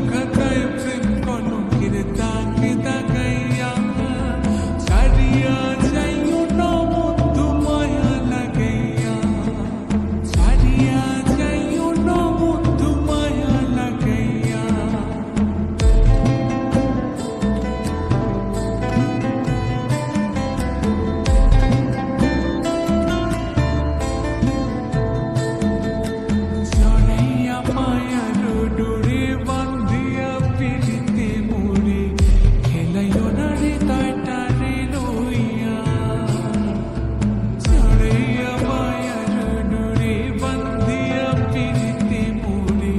খাতায় প্রেম কলঙ্কের দাগে দাগাইয়া ছাড়িয়া যাইও না বন্ধু মায়া লাগাইয়া ছাড়িয়া যাইও না বন্ধু মায়া লাগাইয়া জড়াইয়া মায়ার ডোরে বান্ধিয়া পিড়িতে মোরে খেলাইও না হৃদয়টারে লইয়া জড়াইয়া মায়ার ডোরে বান্ধিয়া পিড়িতে মোরে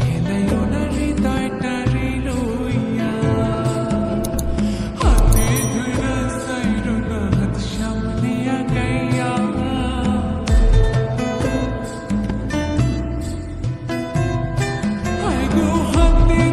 খেলাইও না হৃদয়টারে লইয়া হাতে ধরা সাইরো না হাত সামনে আগাইয়া I go hunting.